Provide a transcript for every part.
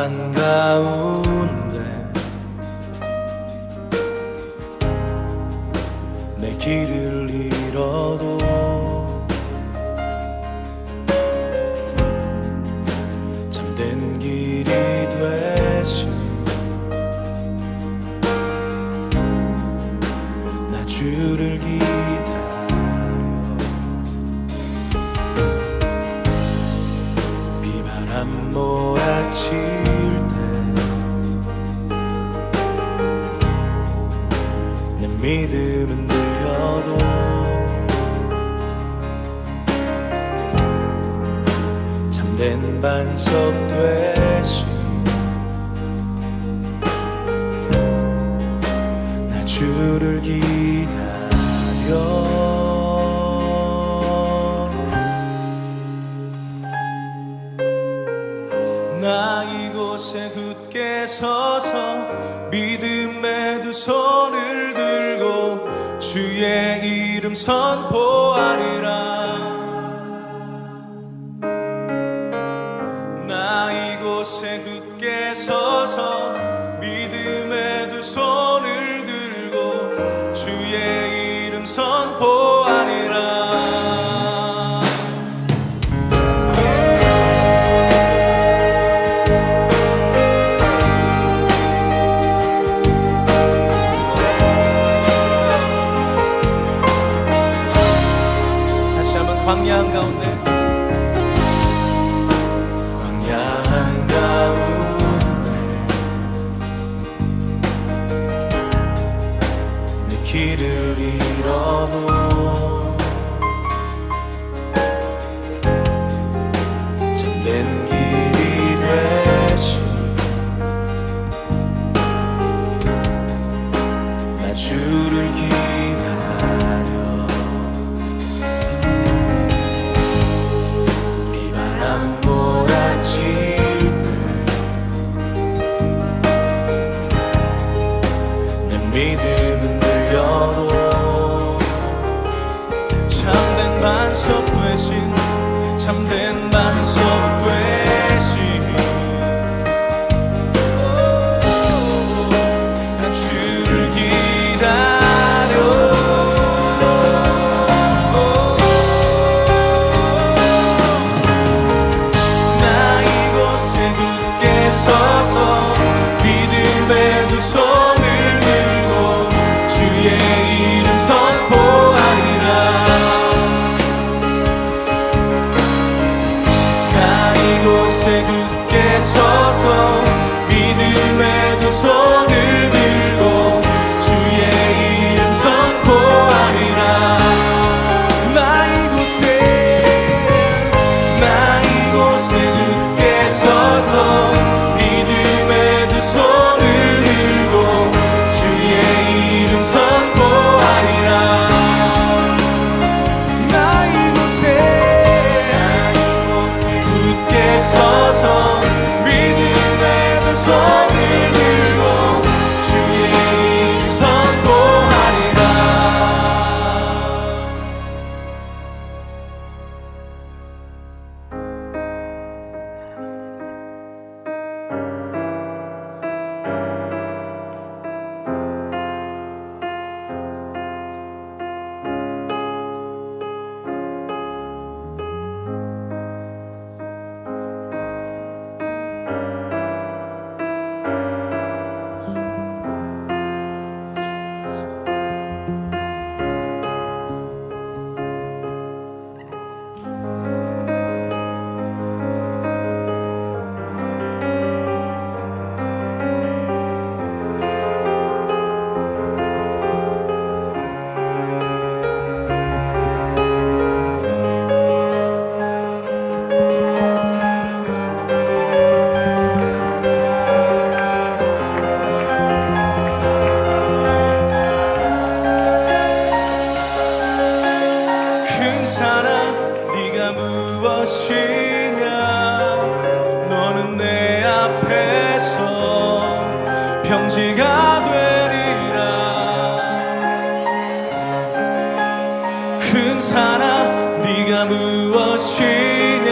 한가운데 내 길을 잃어도 참된 길이 되신 나 주를 기다려 비바람 몰아칠 때 내 믿음은 들려도 참된 반석 되신 나 주를 기다려 나 이곳에 굳게 서서 믿음의 두 손을 들고 주의 이름 선포하리라. 나 이곳에 굳게 서서 믿음의 두 손을 들고 주의 이름 선포하리라. 광야 한가운데 광야 한가운데 내 길을 잃어도 참된 길이 되신 나 주를 기다려 믿음은 들려도 참된 반석 되신 참된 반석 되신 나 주를 기다려 나 이곳에 굳게 서서 믿음의 두 손을 주의 이름 선포하리라. 나 이곳에 굳게 서서 믿음의 두 손을 들고 주의 이름 선포하리라. 나 이곳에 굳게 서서 믿음의 두 손을 들고 주의 이름 선포하리라. 나 이곳에 굳게 서서 믿음의 두 손을 들고 주의 이름 선포하리라. 무엇이냐 너는 내 앞에서 평지가 되리라. 큰 사랑 네가 무엇이냐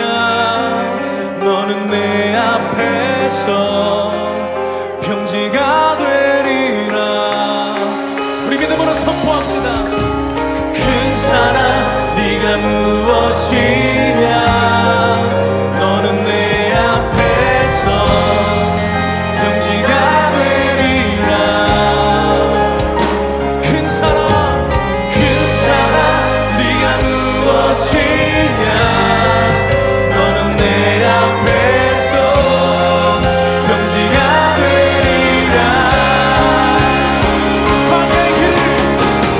너는 내 앞에서 앞에서 평지가 되리라. 우리 믿음으로 선포합시다. 큰 사랑 네가 무엇이냐. 너는 내 앞에서 평지가 되리라. 큰 사랑 네가 무엇이냐. 너는 내 앞에서 평지가 되리라.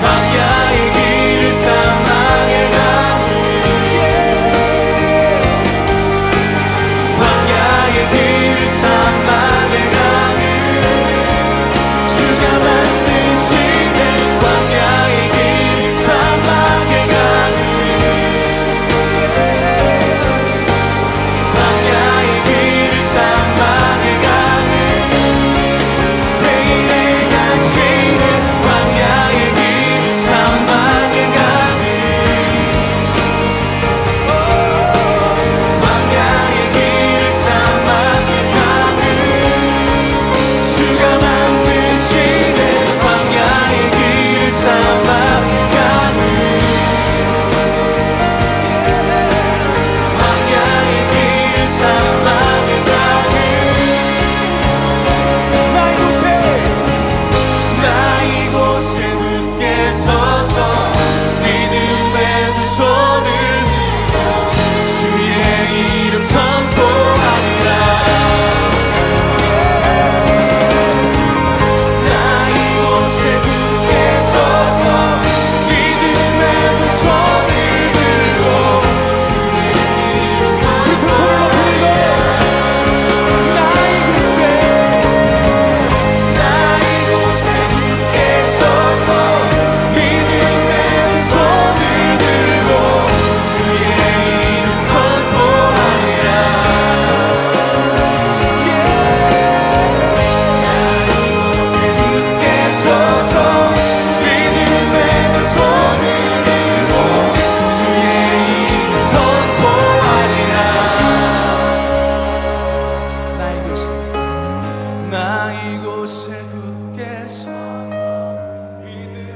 광야의 길 사망의 광야의 길 사망의 강을 주가 만드시네. 광야의 길 사망의 강을 광야의 길 사망의 강을 세일에 가시는 광야의 길 사망의 강을 광야의 길 사망의 강을 주가 만드시는 광야의 길 사망의 강을 광야의 길 사망의 강을 나 이곳에 굳게 서서 믿음의 두 손을 들고 주의 이름 선포하리라. 나 이곳에 굳게 서서 믿음의 두 손을 들고 주의 이름 선포하리라. 나 이곳에 굳게 서서 믿음의 두 손을 들고 주의 이름 선포하리라. 굳게 서서 믿음의 두 손을 들고 주의 이름 선포하리라. 나 이곳에 굳게 서 믿음의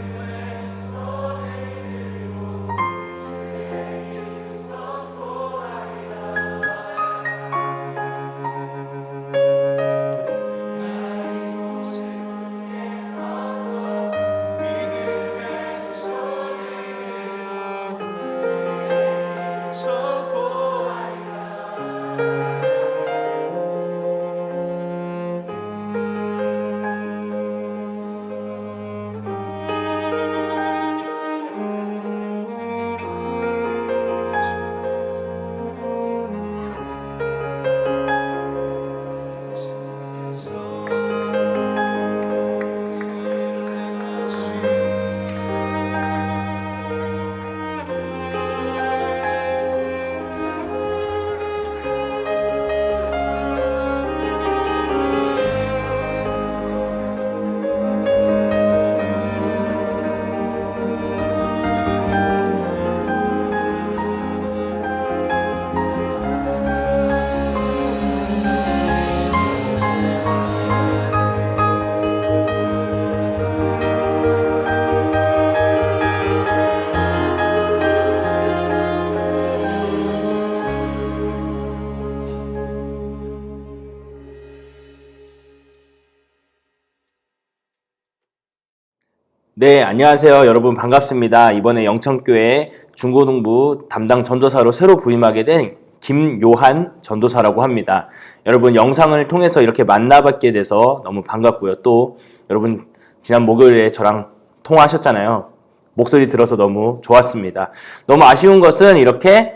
네, 안녕하세요. 여러분 반갑습니다. 이번에 영천교회 중고등부 담당 전도사로 새로 부임하게 된 김요한 전도사라고 합니다. 여러분 영상을 통해서 이렇게 만나뵙게 돼서 너무 반갑고요. 또 여러분 지난 목요일에 저랑 통화하셨잖아요. 목소리 들어서 너무 좋았습니다. 너무 아쉬운 것은 이렇게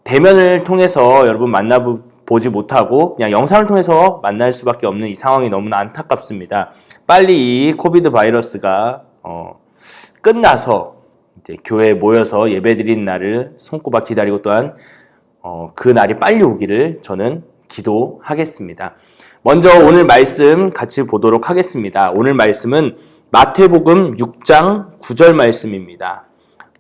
대면을 통해서 여러분 만나보지 못하고 그냥 영상을 통해서 만날 수밖에 없는 이 상황이 너무나 안타깝습니다. 빨리 이 코비드 바이러스가 끝나서 이제 교회에 모여서 예배드리는 날을 손꼽아 기다리고 또한 그 날이 빨리 오기를 저는 기도하겠습니다. 먼저 오늘 말씀 같이 보도록 하겠습니다. 오늘 말씀은 마태복음 6장 9절 말씀입니다.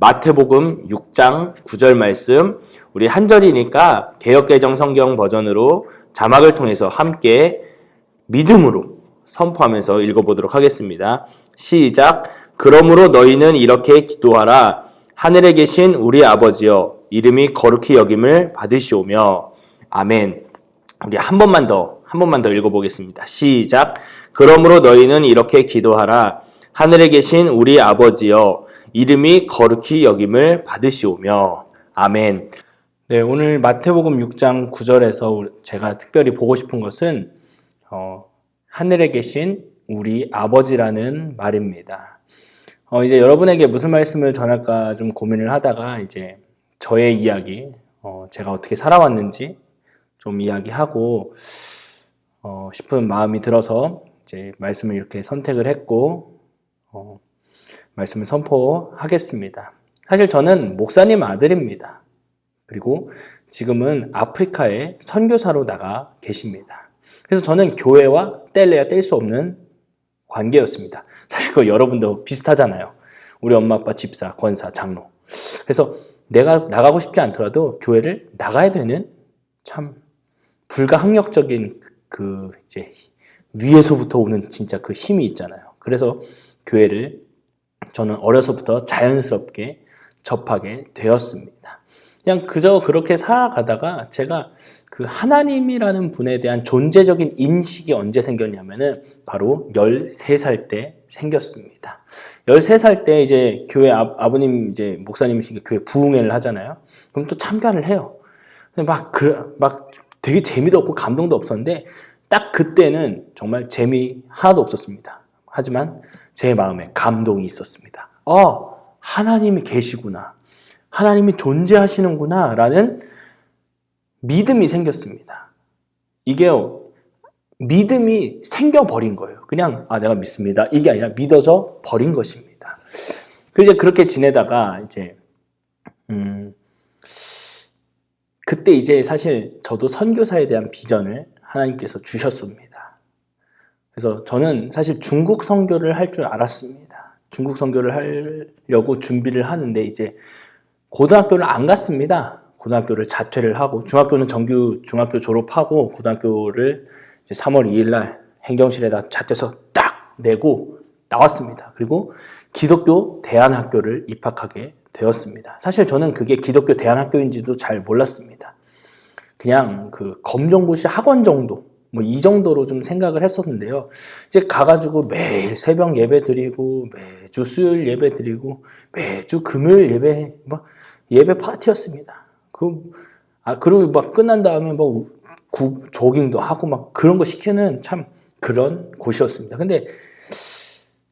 마태복음 6장 9절 말씀, 우리 한 절이니까 개역개정 성경 버전으로 자막을 통해서 함께 믿음으로 선포하면서 읽어보도록 하겠습니다. 시작. 그러므로 너희는 이렇게 기도하라. 하늘에 계신 우리 아버지여, 이름이 거룩히 여김을 받으시오며. 아멘. 우리 한 번만 더 읽어보겠습니다. 시작. 그러므로 너희는 이렇게 기도하라. 하늘에 계신 우리 아버지여, 이름이 거룩히 여김을 받으시오며. 아멘. 네, 오늘 마태복음 6장 9절에서 제가 특별히 보고 싶은 것은 하늘에 계신 우리 아버지라는 말입니다. 이제 여러분에게 무슨 말씀을 전할까 좀 고민을 하다가 이제 저의 이야기, 제가 어떻게 살아왔는지 좀 이야기하고 싶은 마음이 들어서 이제 말씀을 이렇게 선택을 했고 말씀을 선포하겠습니다. 사실 저는 목사님 아들입니다. 그리고 지금은 아프리카에 선교사로 나가 계십니다. 그래서 저는 교회와 뗄래야 뗄 수 없는 관계였습니다. 사실 그거 여러분도 비슷하잖아요. 우리 엄마, 아빠, 집사, 권사, 장로. 그래서 내가 나가고 싶지 않더라도 교회를 나가야 되는 참 불가항력적인 그 이제 위에서부터 오는 진짜 그 힘이 있잖아요. 그래서 교회를 저는 어려서부터 자연스럽게 접하게 되었습니다. 그냥 그저 그렇게 살아가다가 제가 그 하나님이라는 분에 대한 존재적인 인식이 언제 생겼냐면은 바로 13살 때 생겼습니다. 13살 때 이제 교회 아버님 이제 목사님이시니까 교회 부흥회를 하잖아요. 그럼 또 참가를 해요. 막 되게 재미도 없고 감동도 없었는데 딱 그때는 정말 재미 하나도 없었습니다. 하지만 제 마음에 감동이 있었습니다. 하나님이 계시구나. 하나님이 존재하시는구나 라는 믿음이 생겼습니다. 이게요, 믿음이 생겨버린 거예요. 그냥 내가 믿습니다. 이게 아니라 믿어져 버린 것입니다. 이제 그렇게 지내다가 이제 그때 이제 사실 저도 선교사에 대한 비전을 하나님께서 주셨습니다. 그래서 저는 사실 중국 선교를 할 줄 알았습니다. 중국 선교를 하려고 준비를 하는데 이제 고등학교를 안 갔습니다. 고등학교를 자퇴를 하고 중학교는 정규 중학교 졸업하고 고등학교를 이제 3월 2일 날 행정실에다 자퇴서 딱 내고 나왔습니다. 그리고 기독교 대안학교를 입학하게 되었습니다. 사실 저는 그게 기독교 대안학교인지도 잘 몰랐습니다. 그냥 그 검정고시 학원 정도 이 정도로 좀 생각을 했었는데요. 이제 가가지고 매일 새벽 예배 드리고 매주 수요일 예배 드리고 매주 금요일 예배 파티였습니다. 그리고 막 끝난 다음에 조깅도 하고 막 그런 거 시키는 참 그런 곳이었습니다. 근데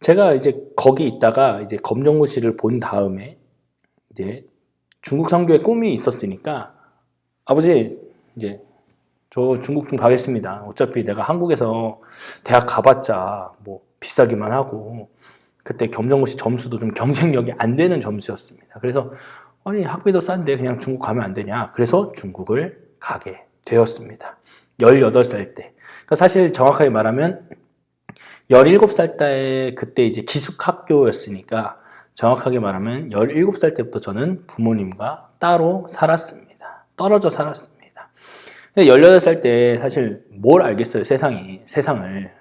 제가 이제 거기 있다가 이제 검정고시를 본 다음에 이제 중국 선교의 꿈이 있었으니까 아버지 이제 저 중국 좀 가겠습니다. 어차피 내가 한국에서 대학 가봤자 비싸기만 하고 그때 검정고시 점수도 좀 경쟁력이 안 되는 점수였습니다. 그래서 아니 학비도 싼데 그냥 중국 가면 안 되냐. 그래서 중국을 가게 되었습니다. 18살 때. 그러니까 사실 정확하게 말하면 17살 때 그때 이제 기숙학교였으니까 정확하게 말하면 17살 때부터 저는 부모님과 따로 살았습니다. 떨어져 살았습니다. 18살 때 사실 뭘 알겠어요, 세상을.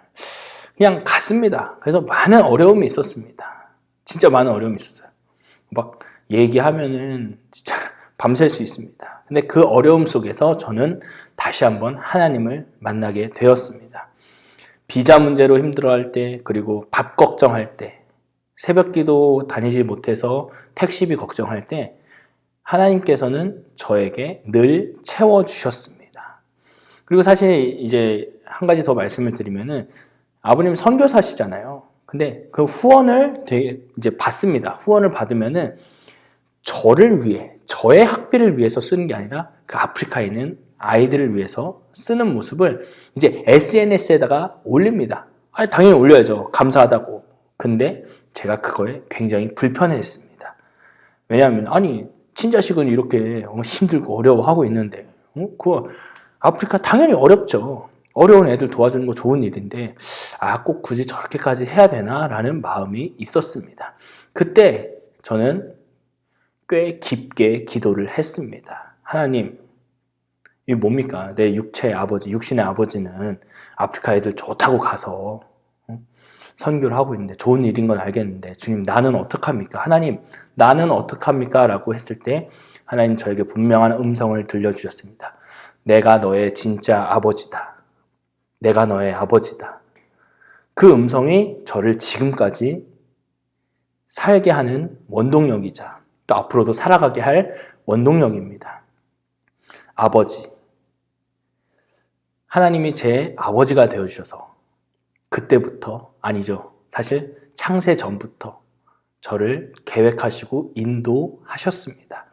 그냥 갔습니다. 그래서 많은 어려움이 있었습니다. 진짜 많은 어려움이 있었어요. 막 얘기하면은 진짜 밤샐 수 있습니다. 근데 그 어려움 속에서 저는 다시 한번 하나님을 만나게 되었습니다. 비자 문제로 힘들어할 때, 그리고 밥 걱정할 때, 새벽 기도 다니지 못해서 택시비 걱정할 때 하나님께서는 저에게 늘 채워주셨습니다. 그리고 사실 이제 한 가지 더 말씀을 드리면은 아버님 선교사시잖아요. 근데 그 후원을 이제 받습니다. 후원을 받으면은 저를 위해, 저의 학비를 위해서 쓰는 게 아니라 그 아프리카에 있는 아이들을 위해서 쓰는 모습을 이제 SNS에다가 올립니다. 당연히 올려야죠. 감사하다고. 근데 제가 그거에 굉장히 불편해했습니다. 왜냐하면 친자식은 이렇게 힘들고 어려워하고 있는데 그거 아프리카 당연히 어렵죠. 어려운 애들 도와주는 거 좋은 일인데 꼭 굳이 저렇게까지 해야 되나? 라는 마음이 있었습니다. 그때 저는 꽤 깊게 기도를 했습니다. 하나님, 이게 뭡니까? 내 육체의 아버지, 육신의 아버지는 아프리카 애들 좋다고 가서 선교를 하고 있는데 좋은 일인 건 알겠는데 주님 나는 어떡합니까? 하나님 나는 어떡합니까? 라고 했을 때 하나님 저에게 분명한 음성을 들려주셨습니다. 내가 너의 진짜 아버지다. 내가 너의 아버지다. 그 음성이 저를 지금까지 살게 하는 원동력이자 또 앞으로도 살아가게 할 원동력입니다. 아버지. 하나님이 제 아버지가 되어주셔서 그때부터 아니죠. 사실 창세 전부터 저를 계획하시고 인도하셨습니다.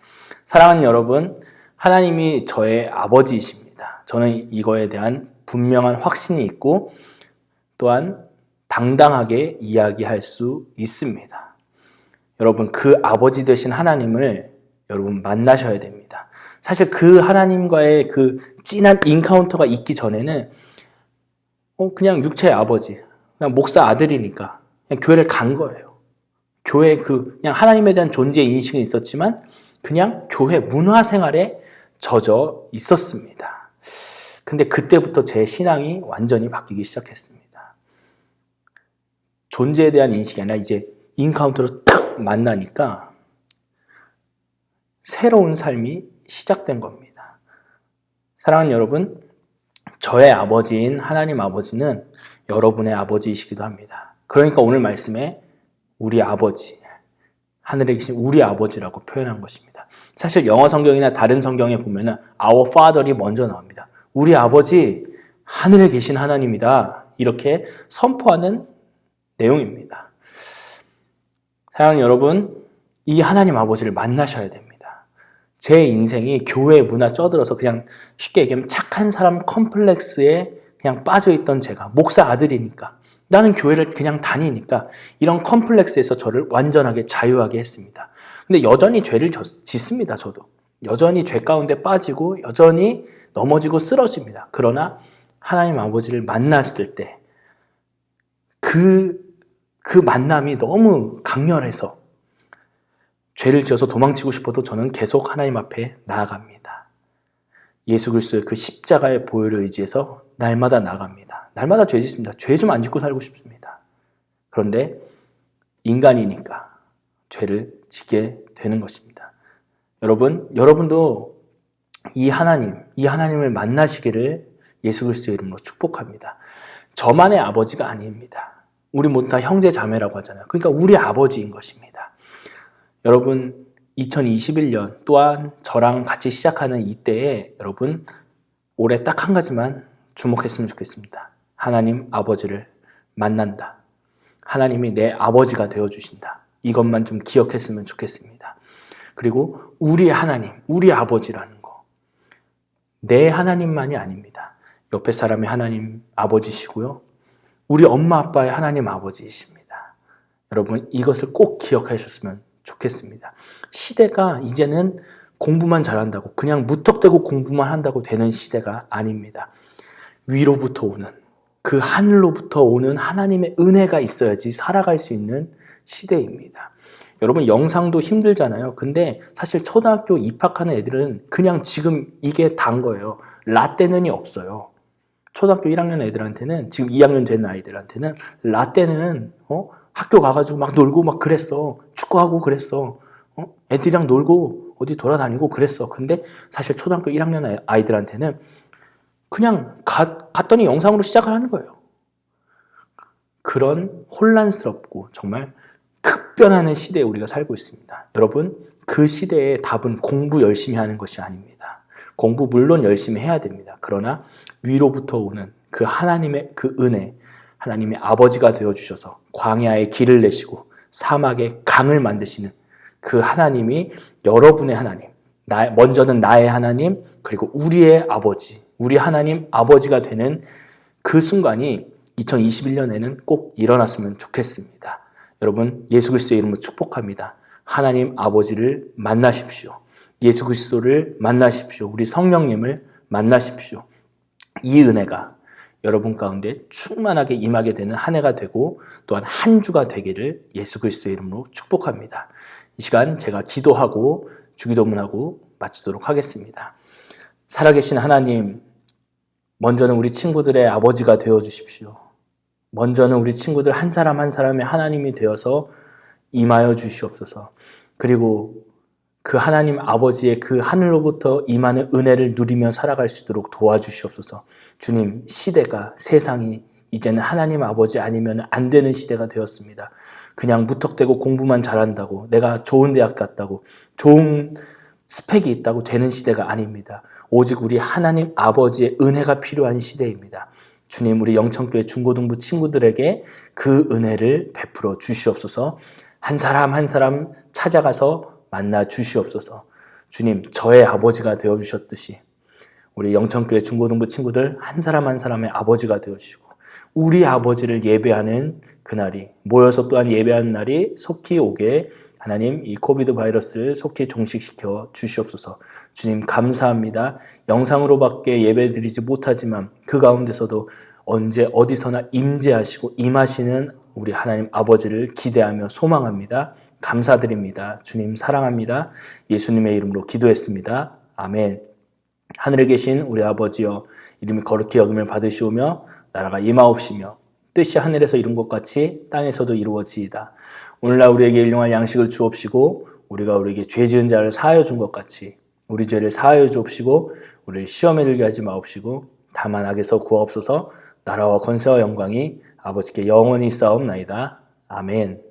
사랑하는 여러분, 하나님이 저의 아버지이십니다. 저는 이거에 대한 분명한 확신이 있고 또한 당당하게 이야기할 수 있습니다. 여러분, 그 아버지 되신 하나님을 여러분 만나셔야 됩니다. 사실 그 하나님과의 그 진한 인카운터가 있기 전에는 그냥 육체의 아버지, 그냥 목사 아들이니까 그냥 교회를 간 거예요. 교회 그냥 하나님에 대한 존재 인식은 있었지만 그냥 교회 문화 생활에 젖어 있었습니다. 근데 그때부터 제 신앙이 완전히 바뀌기 시작했습니다. 존재에 대한 인식이 아니라 이제 인카운터로 딱 만나니까 새로운 삶이 시작된 겁니다. 사랑하는 여러분, 저의 아버지인 하나님 아버지는 여러분의 아버지이시기도 합니다. 그러니까 오늘 말씀에 우리 아버지, 하늘에 계신 우리 아버지라고 표현한 것입니다. 사실 영어 성경이나 다른 성경에 보면은 Our Father이 먼저 나옵니다. 우리 아버지, 하늘에 계신 하나님이다. 이렇게 선포하는 내용입니다. 사랑하는 여러분, 이 하나님 아버지를 만나셔야 됩니다. 제 인생이 교회 문화 쩌들어서 그냥 쉽게 얘기하면 착한 사람 컴플렉스에 그냥 빠져있던 제가 목사 아들이니까 나는 교회를 그냥 다니니까 이런 컴플렉스에서 저를 완전하게 자유하게 했습니다. 근데 여전히 죄를 짓습니다. 저도 여전히 죄 가운데 빠지고 여전히 넘어지고 쓰러집니다. 그러나 하나님 아버지를 만났을 때 그 만남이 너무 강렬해서 죄를 지어서 도망치고 싶어도 저는 계속 하나님 앞에 나아갑니다. 예수 그리스도의 그 십자가의 보혈을 의지해서 날마다 나아갑니다. 날마다 죄 짓습니다. 죄 좀 안 짓고 살고 싶습니다. 그런데 인간이니까 죄를 짓게 되는 것입니다. 여러분도 이 하나님을 만나시기를 예수 그리스도의 이름으로 축복합니다. 저만의 아버지가 아닙니다. 우리 모두 다 형제 자매라고 하잖아요. 그러니까 우리 아버지인 것입니다. 여러분 2021년 또한 저랑 같이 시작하는 이때에 여러분 올해 딱 한 가지만 주목했으면 좋겠습니다. 하나님 아버지를 만난다. 하나님이 내 아버지가 되어주신다. 이것만 좀 기억했으면 좋겠습니다. 그리고 우리 하나님, 우리 아버지라는 거. 내 하나님만이 아닙니다. 옆에 사람의 하나님 아버지시고요. 우리 엄마 아빠의 하나님 아버지이십니다. 여러분 이것을 꼭 기억하셨으면 좋겠습니다. 시대가 이제는 공부만 잘한다고 그냥 무턱대고 공부만 한다고 되는 시대가 아닙니다. 위로부터 오는 그 하늘로부터 오는 하나님의 은혜가 있어야지 살아갈 수 있는 시대입니다. 여러분 영상도 힘들잖아요. 근데 사실 초등학교 입학하는 애들은 그냥 지금 이게 단 거예요. 라떼는이 없어요. 초등학교 1학년 애들한테는 지금 2학년 된 아이들한테는 라떼는 학교 가가지고 막 놀고 막 그랬어. 축구하고 그랬어. 애들이랑 놀고 어디 돌아다니고 그랬어. 근데 사실 초등학교 1학년 아이들한테는 그냥 갔더니 영상으로 시작을 하는 거예요. 그런 혼란스럽고 정말 급변하는 시대에 우리가 살고 있습니다. 여러분 그 시대의 답은 공부 열심히 하는 것이 아닙니다. 공부 물론 열심히 해야 됩니다. 그러나 위로부터 오는 그 하나님의 그 은혜, 하나님의 아버지가 되어주셔서 광야에 길을 내시고 사막에 강을 만드시는 그 하나님이 여러분의 하나님, 먼저는 나의 하나님, 그리고 우리의 아버지, 우리 하나님 아버지가 되는 그 순간이 2021년에는 꼭 일어났으면 좋겠습니다. 여러분 예수 그리스도의 이름으로 축복합니다. 하나님 아버지를 만나십시오. 예수 그리스도를 만나십시오. 우리 성령님을 만나십시오. 이 은혜가 여러분 가운데 충만하게 임하게 되는 한 해가 되고 또한 한 주가 되기를 예수 그리스도의 이름으로 축복합니다. 이 시간 제가 기도하고 주기도문하고 마치도록 하겠습니다. 살아계신 하나님, 먼저는 우리 친구들의 아버지가 되어 주십시오. 먼저는 우리 친구들 한 사람 한 사람의 하나님이 되어서 임하여 주시옵소서. 그리고 그 하나님 아버지의 그 하늘로부터 임하는 은혜를 누리며 살아갈 수 있도록 도와주시옵소서. 주님, 시대가, 세상이 이제는 하나님 아버지 아니면 안 되는 시대가 되었습니다. 그냥 무턱대고 공부만 잘한다고, 내가 좋은 대학 갔다고, 좋은 스펙이 있다고 되는 시대가 아닙니다. 오직 우리 하나님 아버지의 은혜가 필요한 시대입니다. 주님, 우리 영천교회 중고등부 친구들에게 그 은혜를 베풀어 주시옵소서. 한 사람 한 사람 찾아가서 만나 주시옵소서. 주님, 저의 아버지가 되어주셨듯이 우리 영천교회 중고등부 친구들 한 사람 한 사람의 아버지가 되어주시고 우리 아버지를 예배하는 그날이, 모여서 또한 예배하는 날이 속히 오게 하나님, 이 코비드 바이러스를 속히 종식시켜 주시옵소서. 주님, 감사합니다. 영상으로밖에 예배 드리지 못하지만 그 가운데서도 언제 어디서나 임재하시고 임하시는 우리 하나님 아버지를 기대하며 소망합니다. 감사드립니다. 주님 사랑합니다. 예수님의 이름으로 기도했습니다. 아멘. 하늘에 계신 우리 아버지여, 이름이 거룩히 여김을 받으시오며 나라가 임하옵시며 뜻이 하늘에서 이룬 것 같이 땅에서도 이루어지이다. 오늘날 우리에게 일용할 양식을 주옵시고 우리가 우리에게 죄 지은 자를 사하여 준 것 같이 우리 죄를 사하여 주옵시고 우리를 시험에 들게 하지 마옵시고 다만 악에서 구하옵소서. 나라와 권세와 영광이 아버지께 영원히 있사옵나이다. 아멘.